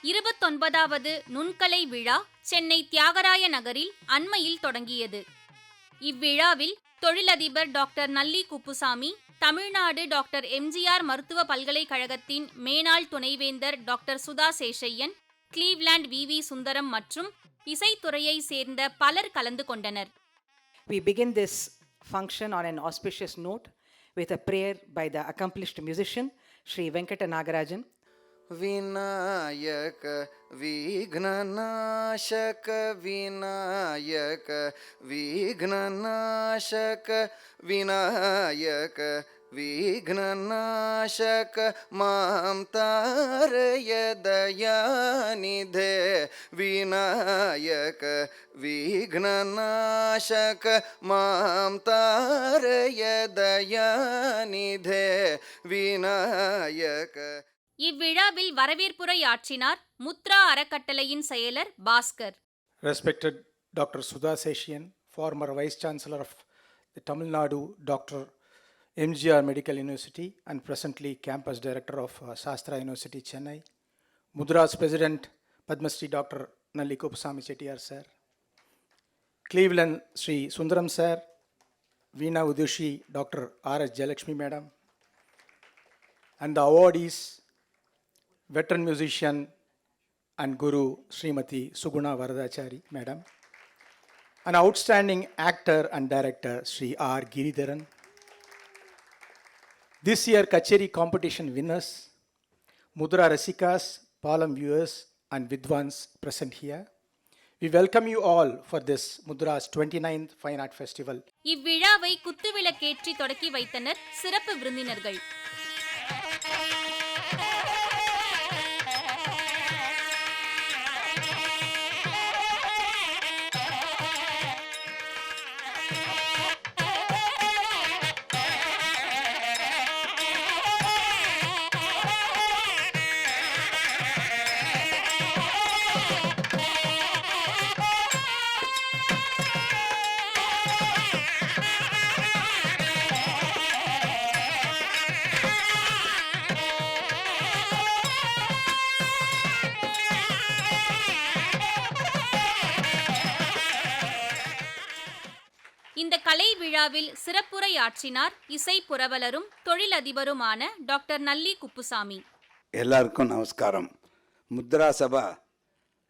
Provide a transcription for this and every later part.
29வது நுண்கலை விழா சென்னை தியாகராய நகரில் அண்மையில் தொடங்கியது. இவ்விழாவில் தொழிலதிபர் டாக்டர் நல்லி குப்புசாமி, தமிழ்நாடு டாக்டர் எம்ஜிஆர் மருத்துவ பல்கலைக்கழகத்தின் மேனாள் துணைவேந்தர் doctor Sudha Seshaiyan, Cleveland V. Sundaram மற்றும் இசைத்துறையை சேர்ந்த பலர் கலந்து கொண்டனர். We begin this function on an auspicious note with a prayer by the accomplished musician Sri Venkata Nagarajan. Vinayak विघ्ननाशक Vinayak विघ्ननाशक Vinayak विघ्ननाशक मां तारय दयानिधे विनायक विघ्ननाशक मां तारय दयानिधे विनायक. இவ்விழாவில் வரவேற்புரை ஆற்றினார் முத்ரா அறக்கட்டளையின் செயலர் Bhaskar. Respected Dr. Sudha Seshian, former Vice Chancellor of the Tamil Nadu Dr. MGR Medical University and presently Campus Director of Shastra University, Chennai. Mudra's President Padmasri Dr. Nalli Kuppusamy Chettiar Sir. Cleveland Sri Sundaram Sir. Veena Udushi Dr. R.S. Jalakshmi Madam. And the awardees, veteran musician and guru Srimati Suguna Varadachari Madam, an outstanding actor and director Sri R. Giridharan, this year Kacheri competition winners, Mudra Rasikas, Palam viewers and Vidwans present here. We welcome you all for this Mudra's 29th Fine Art Festival. இவ்விழாவை குத்துவிளக்கேற்றி தொடக்கி வைத்தனர் சிறப்பு விருந்தினர்கள். இந்த கலை விழாவில் சிறப்புரை ஆற்றினார் இசை புரவலரும் தொழிலதிபருமான doctor Nalli Kuppusamy. எல்லாருக்கும் நமஸ்காரம். முத்ரா சபா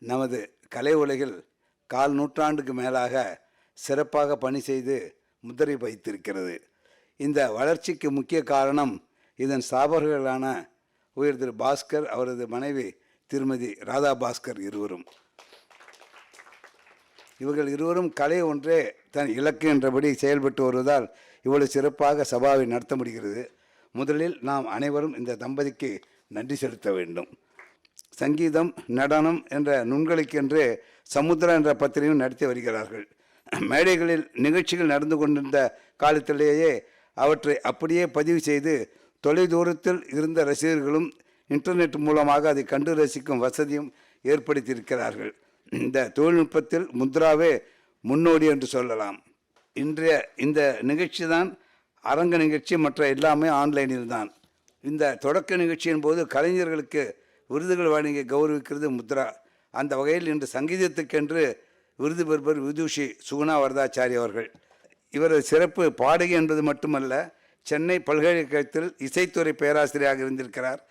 நமது கலை உலகில் 4 நூற்றாண்டுக்கு மேலாக சிறப்பாக பணி செய்து முத்திரை வைத்திருக்கிறது. இந்த வளர்ச்சிக்கு முக்கிய காரணம் இதன் ஸ்தாபகர்களான உயர் திரு பாஸ்கர், அவரது மனைவி திருமதி ராதா பாஸ்கர் இருவரும். இவர்கள் இருவரும் கலை ஒன்றே தன் இலக்கு என்றபடி செயல்பட்டு வருவதால் இவ்வளவு சிறப்பாக சபாவை நடத்த முடிகிறது. முதலில் நாம் அனைவரும் இந்த தம்பதிக்கு நன்றி செலுத்த வேண்டும். சங்கீதம், நடனம் என்ற நுண்களுக்கென்று சமுத்திரா என்ற பத்திரிகையும் நடத்தி வருகிறார்கள். மேடைகளில் நிகழ்ச்சிகள் நடந்து கொண்டிருந்த காலத்திலேயே அவற்றை அப்படியே பதிவு செய்து தொலைதூரத்தில் இருந்த ரசிகர்களும் இன்டர்நெட் மூலமாக அதை கண்டு ரசிக்கும் வசதியும் ஏற்படுத்தியிருக்கிறார்கள். இந்த தொழில்நுட்பத்தில் முத்ராவே முன்னோடி என்று சொல்லலாம். இன்றைய இந்த நிகழ்ச்சி தான் அரங்க நிகழ்ச்சி, மற்ற எல்லாமே ஆன்லைனில் தான். இந்த தொடக்க நிகழ்ச்சியின் போது கலைஞர்களுக்கு விருதுகள் வழங்கி கௌரவிக்கிறது முத்ரா. அந்த வகையில் இன்று சங்கீதத்துக்கென்று விருது பெறுவர் விதுஷி சுகுணா வரதாச்சாரி அவர்கள். இவரது சிறப்பு பாடகி என்பது மட்டுமல்ல, சென்னை பல்கலைக்கழகத்தில் இசைத்துறை பேராசிரியராக இருந்திருக்கிறார்.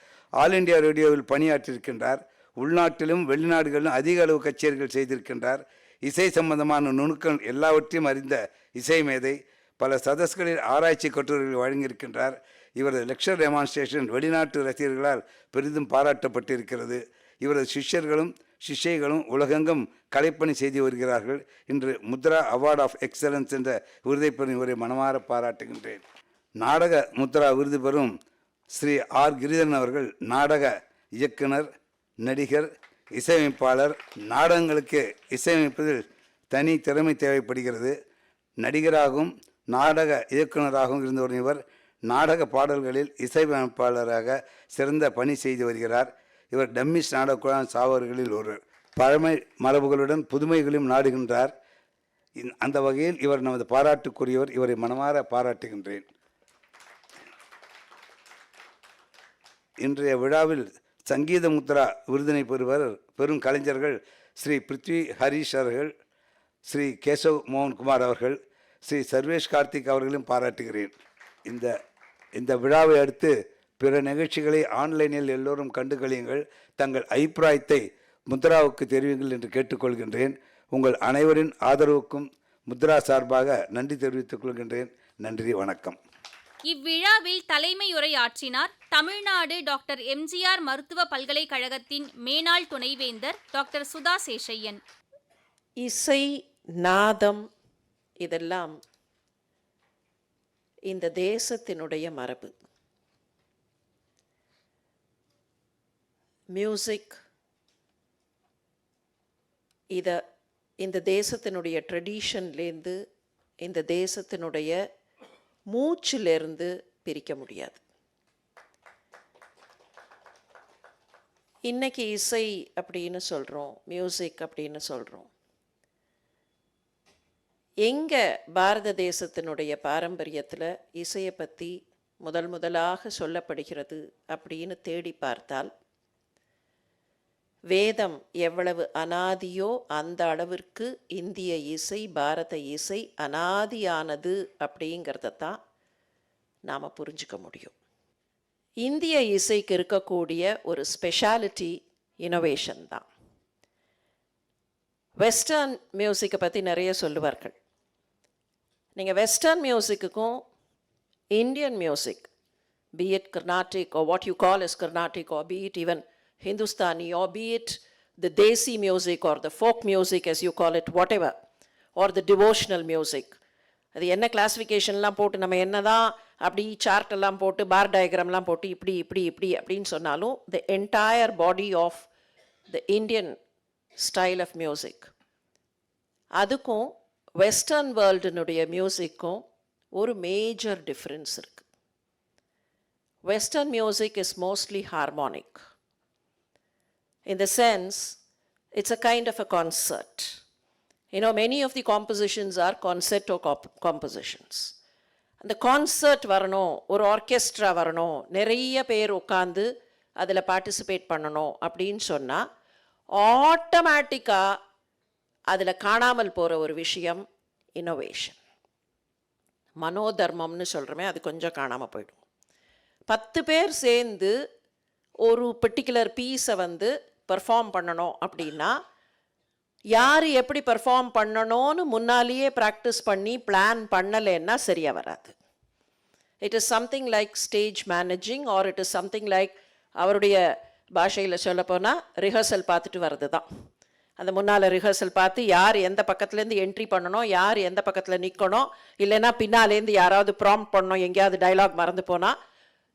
ஆல் இண்டியா ரேடியோவில் பணியாற்றியிருக்கின்றார். உள்நாட்டிலும் வெளிநாடுகளிலும் அதிக அளவு கச்சேரிகள் செய்திருக்கின்றார். இசை சம்பந்தமான நுணுக்கம் எல்லாவற்றையும் அறிந்த இசை மேதை. பல சதஸ்களில் ஆராய்ச்சி கட்டுரைகள் வழங்கியிருக்கின்றார். இவரது லெக்சர் டெமான்ஸ்ட்ரேஷன் வெளிநாட்டு ரசிகர்களால் பெரிதும் பாராட்டப்பட்டிருக்கிறது. இவரது சிஷ்யர்களும் சிஷ்யைகளும் உலகெங்கும் கலைப்பணி செய்து வருகிறார்கள். இன்று முத்ரா அவார்ட் ஆஃப் எக்ஸலன்ஸ் என்ற விருதை பெறும் இவரை மனமாற பாராட்டுகின்றேன். நாடக முத்ரா விருது பெறும் ஸ்ரீ ஆர் கிரிதரன் அவர்கள் நாடக இயக்குனர், நடிகர், இசையமைப்பாளர். நாடகங்களுக்கு இசையமைப்பதில் தனி திறமை தேவைப்படுகிறது. நடிகராகவும் நாடக இயக்குநராகவும் இருந்து வரும் இவர் நாடக பாடல்களில் இசையமைப்பாளராக சிறந்த பணி செய்து வருகிறார். இவர் டம்மிஸ் நாடகக்குழான் சாவர்களில் ஒருவர். பழமை மரபுகளுடன் புதுமைகளையும் நாடுகின்றார். அந்த வகையில் இவர் நமது பாராட்டுக்குரியவர். இவரை மனமாற பாராட்டுகின்றேன். இன்றைய விழாவில் சங்கீத முத்ரா விருதினை பெறுவர் பெரும் கலைஞர்கள் ஸ்ரீ பிருத்வி ஹரீஷ் அவர்கள், ஸ்ரீ கேசவ் மோகன்குமார் அவர்கள், ஸ்ரீ சர்வேஷ் கார்த்திக் அவர்களையும் பாராட்டுகிறேன். இந்த விழாவை அடுத்து பிற நிகழ்ச்சிகளை ஆன்லைனில் எல்லோரும் கண்டு கழியுங்கள். தங்கள் அபிப்பிராயத்தை முத்ராவுக்கு தெரிவிங்கள் என்று கேட்டுக்கொள்கின்றேன். உங்கள் அனைவரின் ஆதரவுக்கும் முத்ரா சார்பாக நன்றி தெரிவித்துக் கொள்கின்றேன். நன்றி, வணக்கம். இவ்விழாவில் தலைமையுரை ஆற்றினார் தமிழ்நாடு டாக்டர் எம்ஜிஆர் மருத்துவ பல்கலைக்கழகத்தின் மேனாள் துணைவேந்தர் டாக்டர் சுதா சேஷையன். இசை, நாதம் இதெல்லாம் இந்த தேசத்தினுடைய மரபு. மியூசிக் இந்த தேசத்தினுடைய ட்ரெடிஷன்லேருந்து, இந்த தேசத்தினுடைய மூச்சிலிருந்து பிரிக்க முடியாது. இன்னைக்கு இசை அப்படின்னு சொல்கிறோம், மியூசிக் அப்படின்னு சொல்கிறோம். எங்கே பாரத தேசத்தினுடைய பாரம்பரியத்தில் இசையை பற்றி முதலாக சொல்லப்படுகிறது அப்படின்னு தேடி பார்த்தால், வேதம் எவ்வளவு அனாதியோ அந்த அளவிற்கு இந்திய இசை, பாரத இசை அனாதியானது அப்படிங்கிறத தான் நாம் புரிஞ்சுக்க முடியும். இந்திய இசைக்கு இருக்கக்கூடிய ஒரு ஸ்பெஷாலிட்டி இனோவேஷன் தான். வெஸ்டர்ன் மியூசிக்கை பற்றி நிறைய சொல்லுவார்கள். நீங்கள் வெஸ்டர்ன் மியூசிக்குக்கும் Indian music, be it Carnatic or what you call as Carnatic, or be it even Hindustani, or be it the Desi music or the folk music as you call it, whatever, or the devotional music. அது என்ன கிளாஸிஃபிகேஷன்லாம் போட்டு நம்ம என்ன தான் அப்படி சார்ட்டெல்லாம் போட்டு பார் டயக்ராம்லாம் போட்டு இப்படி இப்படி இப்படி அப்படின்னு சொன்னாலும், the entire body of the Indian style of music, அதுக்கும் வெஸ்டர்ன் வேர்ல்டுனுடைய மியூசிக்கும் ஒரு மேஜர் டிஃப்ரென்ஸ் இருக்குது. Western music is mostly harmonic. In the sense, it's a kind of a concert. You know, many of the compositions are concerto compositions. அந்த concert வரணும், ஒரு orchestra வரணும், நிறைய பேர் உட்காந்து அதில் பார்ட்டிசிபேட் பண்ணணும் அப்படின்னு சொன்னால், ஆட்டோமேட்டிக்காக அதில் காணாமல் போகிற ஒரு விஷயம் இன்னோவேஷன். மனோதர்மம்னு சொல்கிறோமே, அது கொஞ்சம் காணாமல் போயிடும். 10 பேர் சேர்ந்து ஒரு பர்டிகுலர் பீஸை பெர்ஃபார்ம் பண்ணணும் அப்படின்னா, யார் எப்படி பெர்ஃபார்ம் பண்ணணும்னு முன்னாலேயே ப்ராக்டிஸ் பண்ணி பிளான் பண்ணலைன்னா சரியாக வராது. It is something like stage managing, R it is something like, அவருடைய பாஷையில் சொல்லப்போனால் ரிஹர்சல் பார்த்துட்டு வர்றது தான். அந்த முன்னால் ரிஹர்சல் பார்த்து யார் எந்த பக்கத்துலேருந்து என்ட்ரி பண்ணணும், யார் எந்த பக்கத்தில் நிற்கணும், இல்லைன்னா பின்னாலேருந்து யாராவது ப்ராம்ப்ட் பண்ணணும், எங்கேயாவது டைலாக் மறந்து போனால்,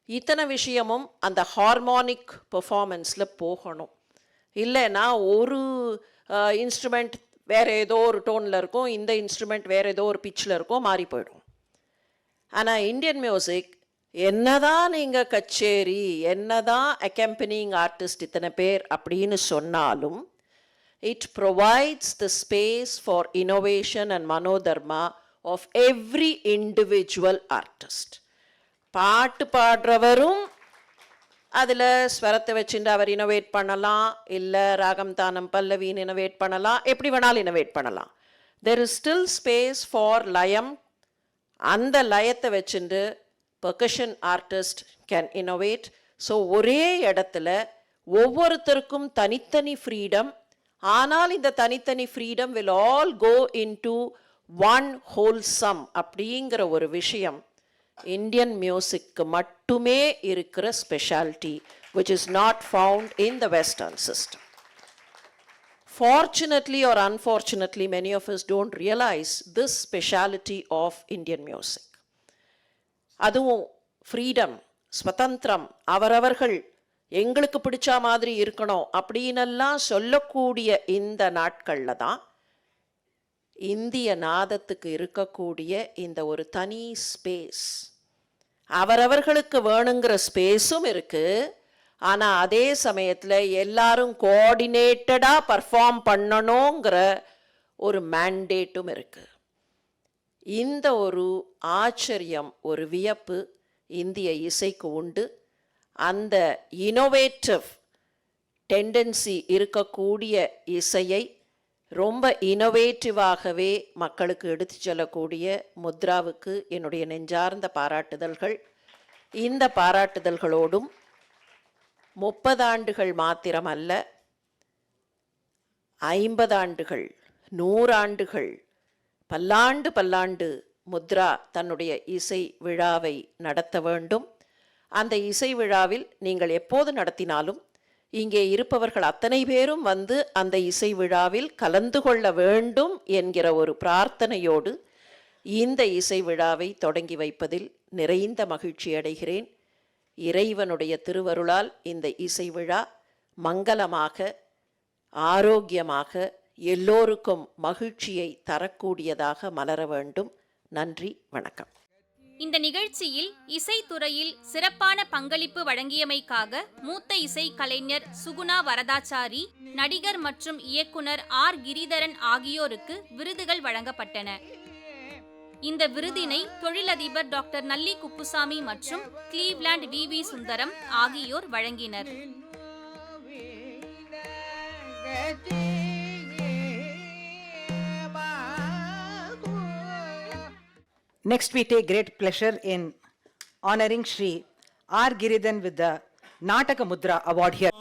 இத்தனை விஷயமும் அந்த ஹார்மோனிக் பெர்ஃபார்மன்ஸில் போகணும். இல்லைன்னா ஒரு இன்ஸ்ட்ருமெண்ட் வேறு ஏதோ ஒரு டோனில் இருக்கும், இந்த இன்ஸ்ட்ருமெண்ட் வேறு ஏதோ ஒரு பிச்சில் இருக்கும், மாறி போயிடும். ஆனால் இந்தியன் மியூசிக் என்னதான் நீங்கள் கச்சேரி, என்னதான் அக்கம்பனிங் ஆர்டிஸ்ட் இத்தனை பேர் அப்படின்னு சொன்னாலும், it provides the space for innovation and manodharma of every individual artist. பாட்டு பாடுறவரும் அதில் ஸ்வரத்தை வச்சுட்டு அவர் இனோவேட் பண்ணலாம், இல்லை ராகம் தானம் பல்லவின்னு இனோவேட் பண்ணலாம், எப்படி வேணாலும் இனோவேட் பண்ணலாம். There is still space for லயம். அந்த லயத்தை வச்சுட்டு percussion artist can innovate. So ஒரே இடத்துல ஒவ்வொருத்தருக்கும் தனித்தனி ஃப்ரீடம். ஆனால் இந்த தனித்தனி freedom will all go into one wholesome அப்படிங்கிற ஒரு விஷயம் இந்தியன் மியூசிக்கு மட்டுமே இருக்கிற speciality, which is not found in the Western system. Fortunately or unfortunately, many of us don't realize this speciality of Indian music. அதுவும் ஃப்ரீடம், ஸ்வதந்திரம், அவரவர்கள் எங்களுக்கு பிடிச்ச மாதிரி இருக்கணும் அப்படின்னெல்லாம் சொல்லக்கூடிய இந்த நாட்களில் தான் இந்திய நாதத்துக்கு இருக்கக்கூடிய இந்த ஒரு தனி ஸ்பேஸ். அவரவர்களுக்கு வேணுங்கிற ஸ்பேஸும் இருக்குது, ஆனால் அதே சமயத்தில் எல்லாரும் கோஆர்டினேட்டடாக பர்ஃபார்ம் பண்ணணுங்கிற ஒரு மேண்டேட்டும் இருக்குது. இந்த ஒரு ஆச்சரியம், ஒரு வியப்பு இந்திய இசைக்கு உண்டு. அந்த இனோவேட்டிவ் டெண்டன்சி இருக்கக்கூடிய இசையை ரொம்ப இனோவேட்டிவாகவே மக்களுக்கு எடுத்து செல்லக்கூடிய முத்ராவுக்கு என்னுடைய நெஞ்சார்ந்த பாராட்டுதல்கள். இந்த பாராட்டுதல்களோடும் 30 ஆண்டுகள் மாத்திரமல்ல, 50 ஆண்டுகள், 100 ஆண்டுகள், பல்லாண்டு முத்ரா தன்னுடைய இசை விழாவை நடத்த வேண்டும். அந்த இசை விழாவில் நீங்கள் எப்போது நடத்தினாலும் இங்கே இருப்பவர்கள் அத்தனை பேரும் வந்து அந்த இசை விழாவில் கலந்து கொள்ள வேண்டும் என்கிற ஒரு பிரார்த்தனையோடு இந்த இசை விழாவை தொடங்கி வைப்பதில் நிறைந்த மகிழ்ச்சி அடைகிறேன். இறைவனுடைய திருவருளால் இந்த இசை விழா மங்களமாக, ஆரோக்கியமாக, எல்லோருக்கும் மகிழ்ச்சியை தரக்கூடியதாக மலர வேண்டும். நன்றி, வணக்கம். இந்த நிகழ்ச்சியில் இசைத்துறையில் சிறப்பான பங்களிப்பு வழங்கியமைக்காக மூத்த இசை கலைஞர் சுகுணா வரதாச்சாரி, நடிகர் மற்றும் இயக்குனர் ஆர் கிரிதரன் ஆகியோருக்கு விருதுகள் வழங்கப்பட்டன. இந்த விருதினை தொழிலதிபர் டாக்டர் நல்லி குப்புசாமி மற்றும் கிளீவ்லாண்ட் வி சுந்தரம் ஆகியோர் வழங்கினர். Next, we take great pleasure in honoring Shri R. Giridhan with the Nataka Mudra Award here.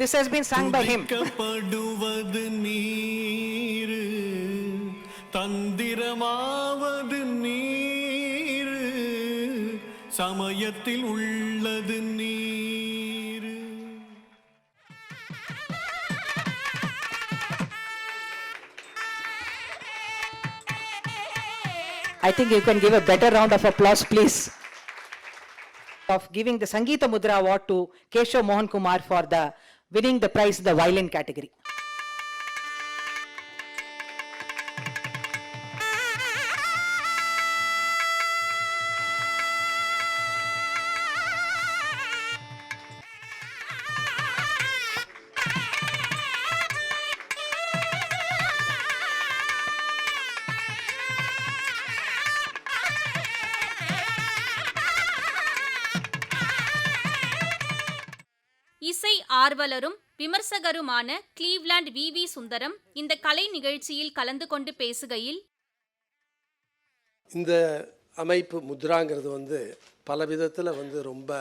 This has been sung by him. தந்திரமாவது நீர், சமயத்தில் உள்ளது நீர். I think you can give a better round of applause, please, of giving the Sangeeta Mudra Award to Keshav Mohan Kumar for the winning the prize in the violin category. இசை ஆர்வலரும் விமர்சகருமான Cleveland V Sundaram இந்த கலை நிகழ்ச்சியில் கலந்து கொண்டு பேசுகையில், இந்த அமைப்பு முத்ராங்கிறது பல விதத்தில் ரொம்ப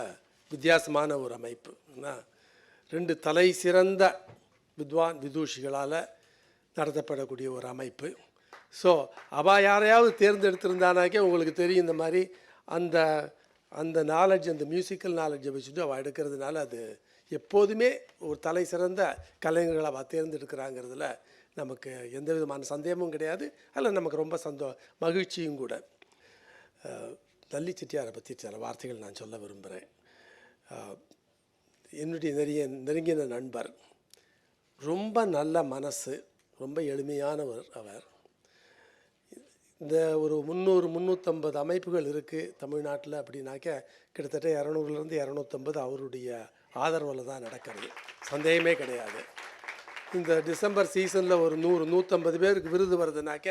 வித்தியாசமான ஒரு அமைப்பு. 2 தலை சிறந்த வித்வான் விதூஷிகளால் நடத்தப்படக்கூடிய ஒரு அமைப்பு. ஸோ அவள் யாரையாவது தேர்ந்தெடுத்திருந்தானாக்கே உங்களுக்கு தெரியும், இந்த மாதிரி அந்த அந்த நாலேஜ், அந்த மியூசிக்கல் நாலேஜை வச்சுட்டு அவள் எடுக்கிறதுனால அது எப்போதுமே ஒரு தலை சிறந்த கலைஞர்களை அவள் தேர்ந்தெடுக்கிறாங்கிறதுல நமக்கு எந்த விதமான சந்தேகமும் கிடையாது. அதில் நமக்கு ரொம்ப மகிழ்ச்சியும் கூட. நல்லி செட்டியாரை பற்றி சில வார்த்தைகள் நான் சொல்ல விரும்புகிறேன். என்னுடைய நெருங்கின நண்பர், ரொம்ப நல்ல மனசு, ரொம்ப எளிமையானவர் அவர். இந்த ஒரு 300-350 அமைப்புகள் இருக்குது தமிழ்நாட்டில் அப்படின்னாக்க, கிட்டத்தட்ட 200லேருந்து 250 அவருடைய ஆதரவில் தான் நடக்கிறது, சந்தேகமே கிடையாது. இந்த டிசம்பர் சீசனில் ஒரு 100-150 பேருக்கு விருது வருதுனாக்க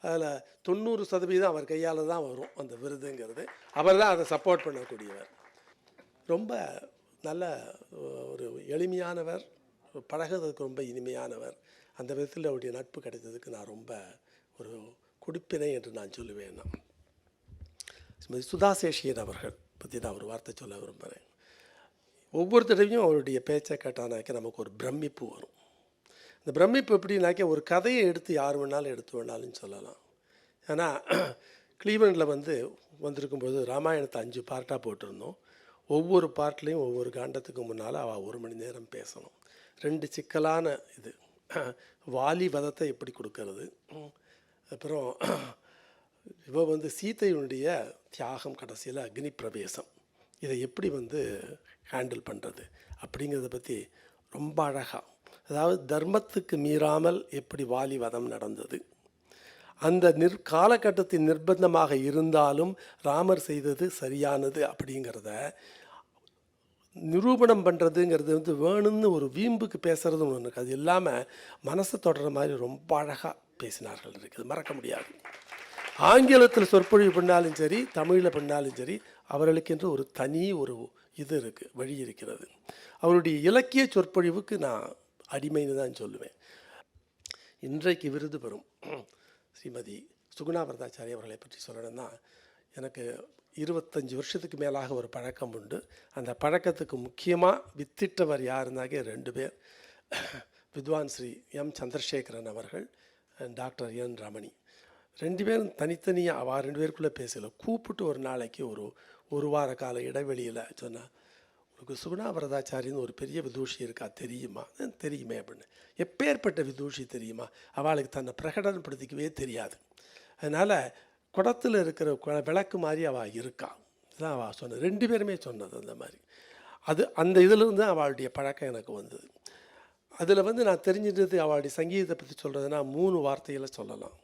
அதில் 90% அவர் கையால் தான் வரும் அந்த விருதுங்கிறது. அவர் தான் அதை சப்போர்ட் பண்ணக்கூடியவர். ரொம்ப நல்ல ஒரு எளிமையானவர், பழகிறதுக்கு ரொம்ப இனிமையானவர். அந்த விதத்தில் அவருடைய நட்பு கிடைத்ததுக்கு நான் ரொம்ப ஒரு குடிப்பினை என்று நான் சொல்லுவேன். சுதா சேஷியன் அவர்கள் பற்றி நான் ஒரு வார்த்தை சொல்ல விரும்புகிறேன். ஒவ்வொரு தடவையும் அவருடைய பேச்சை கேட்டானாக்க நமக்கு ஒரு பிரமிப்பு வரும். இந்த பிரமிப்பு எப்படின்னாக்க, ஒரு கதையை எடுத்து யார் வேணாலும் வேணாலும் சொல்லலாம். ஏன்னா கிளீவ்லாண்டில் வந்திருக்கும்போது ராமாயணத்தை 5 பார்ட்டாக போட்டிருந்தோம். ஒவ்வொரு பார்ட்லேயும் ஒவ்வொரு காண்டத்துக்கு முன்னால் அவள் 1 மணி நேரம் பேசணும். 2 சிக்கலான இது, வாலி வதத்தை எப்படி கொடுக்கறது, அப்புறம் இவ சீதையுடைய தியாகம், கடைசியில் அக்னி பிரவேசம், இதை எப்படி ஹேண்டில் பண்ணுறது அப்படிங்கிறத பற்றி ரொம்ப அழகாக, அதாவது தர்மத்துக்கு மீறாமல் எப்படி வாலி வதம் நடந்தது, அந்த காலகட்டத்தின் நிர்பந்தமாக இருந்தாலும் ராமர் செய்தது சரியானது அப்படிங்கிறத நிரூபணம் பண்ணுறதுங்கிறது வேணும்னு ஒரு வீம்புக்கு பேசுகிறது ஒன்று இருக்குது. அது இல்லாமல் மனசை தொடர மாதிரி ரொம்ப அழகாக பேசினார்கள் இருக்குது, மறக்க முடியாது. ஆங்கிலத்தில் சொற்பொழிவு பண்ணாலும் சரி, தமிழில் பண்ணாலும் சரி, அவர்களுக்கென்று ஒரு தனி ஒரு இது இருக்குது, வழி இருக்கிறது. அவருடைய இலக்கிய சொற்பொழிவுக்கு நான் அடிமைன்னு தான் சொல்லுவேன். இன்றைக்கு விருது பெறும் ஸ்ரீமதி சுகுணா வரதாச்சாரி அவர்களை பற்றி சொல்லணும்னா, எனக்கு 25 வருஷத்துக்கு மேலாக ஒரு பழக்கம் உண்டு. அந்த பழக்கத்துக்கு முக்கியமாக வித்திட்டவர் யாருந்தாக்க 2 பேர். வித்வான் ஸ்ரீ எம் சந்திரசேகரன் அவர்கள், டாக்டர் என் ரமணி. 2 பேரும் தனித்தனியாக அவ 2 பேருக்குள்ளே பேசலை. கூப்பிட்டு ஒரு நாளைக்கு ஒரு வார கால இடைவெளியில் சொன்னால், உங்களுக்கு சுகுணா வரதாச்சாரின்னு ஒரு பெரிய விதூஷி இருக்கா தெரியுமா? தெரியுமே அப்படின்னு. எப்பேற்பட்ட விதூஷி தெரியுமா? அவளுக்கு தன்னை பிரகடனப்படுத்திக்கவே தெரியாது. அதனால் குடத்தில் இருக்கிற விளக்கு மாதிரி அவள் இருக்கா. இதுதான் அவள் சொன்னது. 2 பேருமே சொன்னது அந்த மாதிரி. அந்த இதிலிருந்து அவளுடைய பழக்கம் எனக்கு வந்தது. அதில் நான் தெரிஞ்சிட்டது அவளுடைய சங்கீதத்தை பற்றி சொல்கிறதுனா 3 வார்த்தைகளை சொல்லலாம்.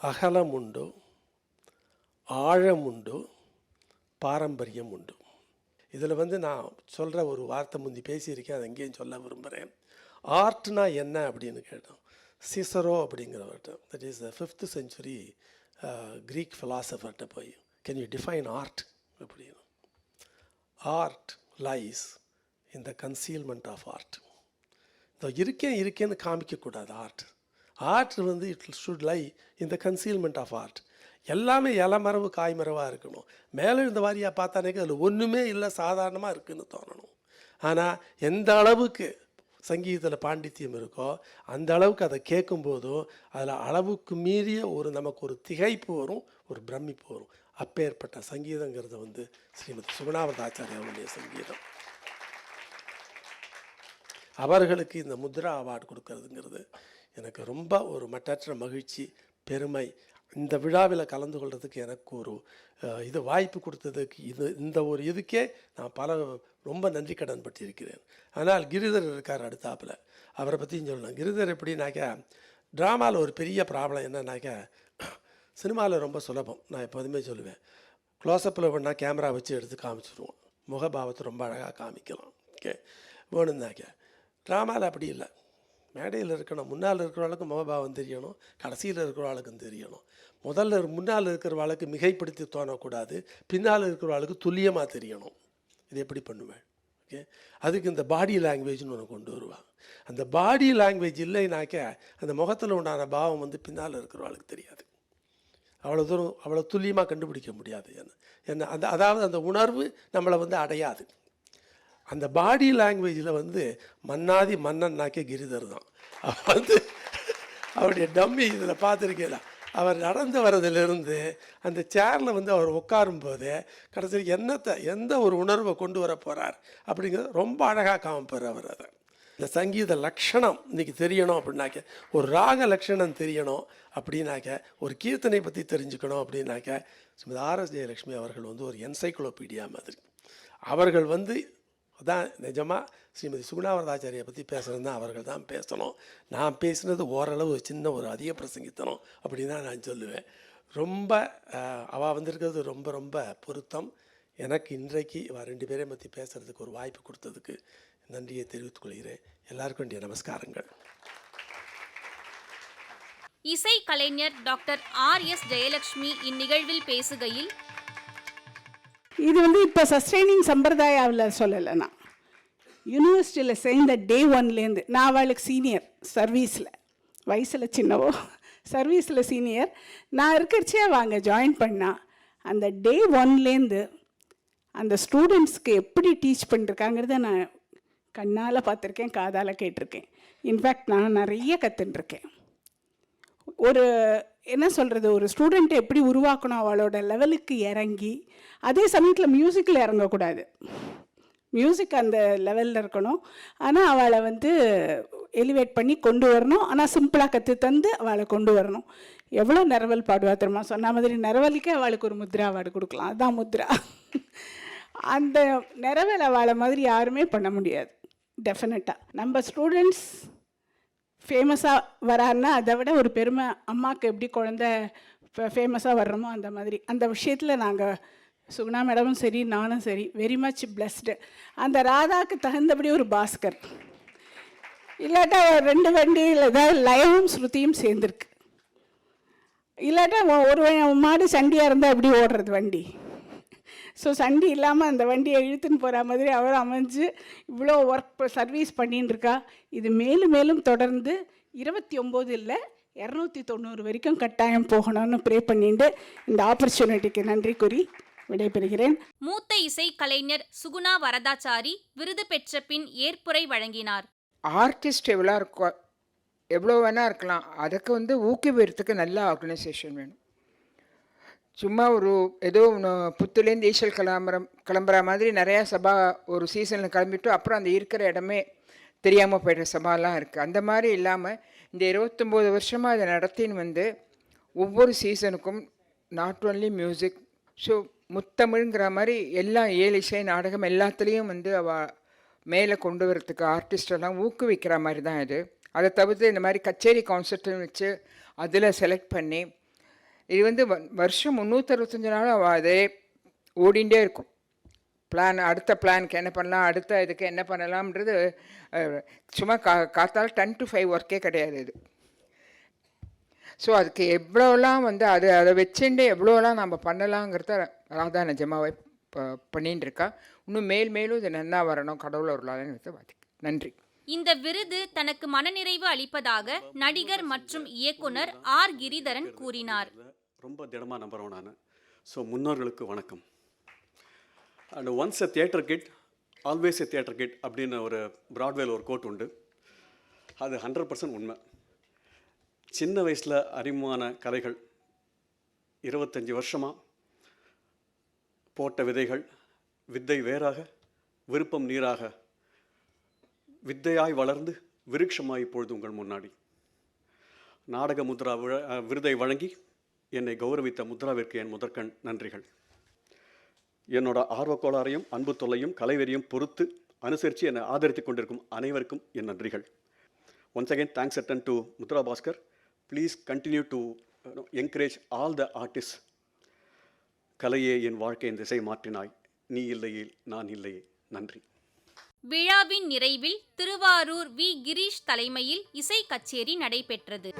அகலம் உண்டு, ஆழம் உண்டு, பாரம்பரியம் உண்டு. இதில் நான் சொல்கிற ஒரு வார்த்தை முந்தி பேசியிருக்கேன், அதை எங்கேயும் சொல்ல விரும்புகிறேன். ஆர்ட்னா என்ன அப்படின்னு கேட்டோம். சிசரோ அப்படிங்கிறவர்கிட்ட, that is the 5th century Greek philosopher-ட்ட போய், கேன் யூ டிஃபைன் ஆர்ட் அப்படின்னு. Art lies in the concealment of art. இந்த இருக்கேன்னு காமிக்கக்கூடாது. Art it should lie in the concealment of art. எல்லாமே இலமரவு காய்மரவாக இருக்கணும். மேலே இந்த வாரியாக பார்த்தானேக்கு அதில் ஒன்றுமே இல்லை, சாதாரணமாக இருக்குதுன்னு தோணணும். ஆனால் எந்த அளவுக்கு சங்கீதத்தில் பாண்டித்யம் இருக்கோ அந்த அளவுக்கு அதை கேட்கும்போதும் அதில் அளவுக்கு மீறிய நமக்கு ஒரு திகைப்பு வரும், ஒரு பிரமிப்பு வரும். அப்பேற்பட்ட சங்கீதங்கிறது ஸ்ரீமதி சுகுணா வரதாச்சாரி அவருடைய சங்கீதம். அவர்களுக்கு இந்த முத்ரா அவார்டு கொடுக்கறதுங்கிறது எனக்கு ரொம்ப ஒரு மட்டற்ற மகிழ்ச்சி, பெருமை. இந்த விழாவில் கலந்து கொள்கிறதுக்கு எனக்கு ஒரு வாய்ப்பு கொடுத்ததுக்கு இந்த ஒரு இதுக்கே நான் ரொம்ப நன்றி கடன் பட்டிருக்கிறேன். ஆனால் கிரிதர் இருக்கார் அடுத்தாப்பில், அவரை பற்றியும் சொல்லணும். கிரிதர் எப்படின்னாக்கா, ட்ராமாவில் ஒரு பெரிய ப்ராப்ளம் என்னன்னாக்கா, சினிமாவில் ரொம்ப சுலபம். நான் எப்போதுமே சொல்லுவேன், க்ளோஸ்அப்பில் வேணா கேமரா வச்சு எடுத்து காமிச்சிடுவோம், முகபாவத்தை ரொம்ப அழகாக காமிக்கலாம். ஓகே, வேணும்னாக்கா ட்ராமாவில் அப்படி இல்லை. மேடையில் இருக்கணும், முன்னால் இருக்கிறவளுக்கும் முகபாவம் தெரியணும், கடைசியில் இருக்கிறவளுக்கும் தெரியணும். முன்னால் இருக்கிறவளுக்கு மிகைப்படுத்தி தோணக்கூடாது, பின்னால் இருக்கிறவளுக்கு துல்லியமாக தெரியணும். இது எப்படி பண்ணுவேன்? ஓகே, அதுக்கு இந்த பாடி லாங்குவேஜ்னு ஒன்று கொண்டு வருவாங்க. அந்த பாடி லாங்குவேஜ் இல்லைனாக்க அந்த முகத்தில் உண்டான பாவம் பின்னால் இருக்கிறவளுக்கு தெரியாது. அவ்வளோ துல்லியமாக கண்டுபிடிக்க முடியாது. என்ன அதாவது அந்த உணர்வு நம்மளை அடையாது. அந்த பாடி லாங்குவேஜில் மன்னாதி மன்னன்னாக்கே கிரிதர் தான். அவருடைய டம்மி இதில் பார்த்துருக்கேன். அவர் நடந்து வர்றதுலேருந்து அந்த சேரில் அவர் உட்காரும்போது கடைசியில் எந்த ஒரு உணர்வை கொண்டு வர போகிறார் அப்படிங்கிறது ரொம்ப அழகாக காமிப்பார் அவர். அதை இந்த சங்கீத லக்ஷணம் இன்றைக்கி தெரியணும் அப்படின்னாக்க, ஒரு ராக லக்ஷணம் தெரியணும் அப்படின்னாக்க, ஒரு கீர்த்தனை பற்றி தெரிஞ்சுக்கணும் அப்படின்னாக்க, ஸ்ரீமதி ஆர்.எஸ். ஜெயலட்சுமி அவர்கள் ஒரு என்சைக்ளோபீடியா மாதிரி. அவர்கள் அதான் நிஜமாக ஸ்ரீமதி சுகுணா வரதாச்சாரியை பற்றி பேசுகிறதுனா அவர்கள் தான் பேசணும். நான் பேசுனது ஓரளவு சின்ன ஒரு அதிக பிரசங்கித்தனம் அப்படின்னு தான் நான் சொல்லுவேன். ரொம்ப அவள் வந்திருக்கிறது ரொம்ப ரொம்ப பொருத்தம். எனக்கு இன்றைக்கு இவ 2 பேரையும் பற்றி பேசுகிறதுக்கு ஒரு வாய்ப்பு கொடுத்ததுக்கு நன்றியை தெரிவித்துக் கொள்கிறேன். எல்லாருக்கும் வேண்டிய நமஸ்காரங்கள். இசை கலைஞர் டாக்டர் ஆர்.எஸ். ஜெயலட்சுமி இந்நிகழ்வில் பேசுகையில், இது இப்போ சஸ்டைனிங் சம்பிரதாயாவில் சொல்லலை. நான் யூனிவர்சிட்டியில் சேர்ந்த டே 1லேருந்து, நான் அவளுக்கு சீனியர், சர்வீஸில் வயசில் சின்னவோ, சர்வீஸில் சீனியர். நான் இருக்கிறச்சே வாங்க ஜாயின் பண்ணால் அந்த டே 1லேருந்து அந்த ஸ்டூடெண்ட்ஸ்க்கு எப்படி டீச் பண்ணிருக்காங்கிறத நான் கண்ணால் பார்த்துருக்கேன், காதால் கேட்டிருக்கேன். இன்ஃபேக்ட் நான் நிறைய கற்றுட்டுருக்கேன். ஒரு என்ன சொல்கிறது, ஒரு ஸ்டூடெண்ட்டை எப்படி உருவாக்கணும், அவளோட லெவலுக்கு இறங்கி, அதே சமயத்தில் மியூசிக்கில் இறங்கக்கூடாது, மியூசிக் அந்த லெவலில் இருக்கணும். ஆனால் அவளை எலிவேட் பண்ணி கொண்டு வரணும். ஆனால் சிம்பிளாக கற்று தந்து அவளை கொண்டு வரணும். எவ்வளோ நிரவல் பாடுவா தெரியுமா? சொன்ன மாதிரி நிரவலுக்கே அவளுக்கு ஒரு முத்ரா அவார்டு கொடுக்கலாம். அதுதான் முத்ரா. அந்த நிரவல் அவளை மாதிரி யாருமே பண்ண முடியாது. டெஃபினட்டாக நம்ம ஸ்டூடெண்ட்ஸ் ஃபேமஸாக வரான்னா அதை விட ஒரு பெருமை. அம்மாவுக்கு எப்படி குழந்தை ஃபேமஸாக வர்றோமோ அந்த மாதிரி அந்த விஷயத்தில் நாங்கள் சுகுணா மேடமும் சரி, நானும் சரி, வெரி மச் பிளஸ்டு. அந்த ராதாவுக்கு தகுந்தபடி ஒரு பாஸ்கர் இல்லாட்டா 2 வண்டியில் ஏதாவது லயவும் ஸ்ருதியும் சேர்ந்துருக்கு. இல்லாட்டா ஒரு மாடு சண்டியாக இருந்தால் எப்படி ஓடுறது வண்டி? ஸோ சண்டே இல்லாமல் அந்த வண்டியை இழுத்துன்னு போகிற மாதிரி அவர் அமைஞ்சு இவ்வளோ ஒர்க் சர்வீஸ் பண்ணின்னு இருக்கா. இது மேலும் மேலும் தொடர்ந்து 29 இல்லை 290 வரைக்கும் கட்டாயம் போகணும்னு ப்ரே பண்ணிட்டு இந்த ஆப்பர்ச்சுனிட்டிக்கு நன்றி கூறி விடைபெறுகிறேன். மூத்த இசை கலைஞர் சுகுணா வரதாச்சாரி விருது பெற்ற பின் ஏற்புரை வழங்கினார். ஆர்டிஸ்ட் எவ்வளோ வேணா இருக்கலாம், அதுக்கு வந்து ஊக்குவிக்கிறதுக்கு நல்ல ஆர்கனைசேஷன் வேணும். சும்மா ஒரு ஏதோ புத்துலேருந்து ஈசல் கிளம்புற மாதிரி நிறையா சபா ஒரு சீசனில் கிளம்பிட்டு அப்புறம் அந்த இருக்கிற இடமே தெரியாமல் போய்டுற சபாலாம் இருக்குது. அந்த மாதிரி இல்லாமல் இந்த 29 வருஷமாக அதை நடத்தின்னு வந்து ஒவ்வொரு சீசனுக்கும் நாட் ஓன்லி மியூசிக் ஸோ முத்தமிழ்ங்கிற மாதிரி எல்லா இசை நாடகம் எல்லாத்துலேயும் வந்து அவள் மேலே கொண்டு வரத்துக்கு ஆர்டிஸ்டெல்லாம் ஊக்குவிக்கிற மாதிரி தான் இது. அதை தவிர்த்து இந்த மாதிரி கச்சேரி கான்செப்ட்னு வச்சு அதில் செலக்ட் பண்ணி இது வந்து வருஷம் 365 நாளும் அவள் அதே ஓடிண்டே இருக்கும். அடுத்த பிளானுக்கு என்ன பண்ணலாம், அடுத்த இதுக்கு என்ன பண்ணலாம்ன்றது சும்மா காத்தால் 10 to 5 ஒர்க்கே கிடையாது இது. ஸோ அதுக்கு எவ்வளோலாம் வந்து அதை வச்சுட்டு எவ்வளோலாம் நம்ம பண்ணலாங்கிறத அதான் நிஜமாவே பண்ணின்னு இருக்கா. இன்னும் மேலும் இது நன்னா வரணும் கடவுள் அருளாளன்னு நன்றி. இந்த விருது தனக்கு மனநிறைவு அளிப்பதாக நடிகர் மற்றும் இயக்குனர் ஆர் கிரிதரன் கூறினார். ரொம்ப திடமாக நம்புகிறோம் நான். ஸோ முன்னோர்களுக்கு வணக்கம். And once a theatre kid always a theatre kid அப்படின்னு ஒரு ப்ராட்வேல ஒரு கோட் உண்டு. அது 100% உண்மை. சின்ன வயசில் அறிமுகமான கலைகள் 25 வருஷமாக போட்ட விதைகள் வித்தை வேறாக விருப்பம் நீராக வித்தையாய் வளர்ந்து விருட்சமாய் இப்பொழுது உங்கள் முன்னாடி. நாடக முத்ரா விருதை வழங்கி என்னை கௌரவித்த முத்ராவிற்கு என் முதற்கண் நன்றிகள். என்னோட ஆர்வக்கோளாறையும் அன்பு தொல்லையும் கலைவெறியும் பொறுத்து அனுசரித்து என்னை ஆதரித்து கொண்டிருக்கும் அனைவருக்கும் என் நன்றிகள். Once again thanks attend to Mudra Bhaskar. Please continue to encourage all the artist. கலையே என் வாழ்க்கையின் திசை மாற்றினாய், நீ இல்லையே நான் இல்லையே. நன்றி. விழாவின் நிறைவில் திருவாரூர் வி. கிரீஷ் தலைமையில் இசை கச்சேரி நடைபெற்றது.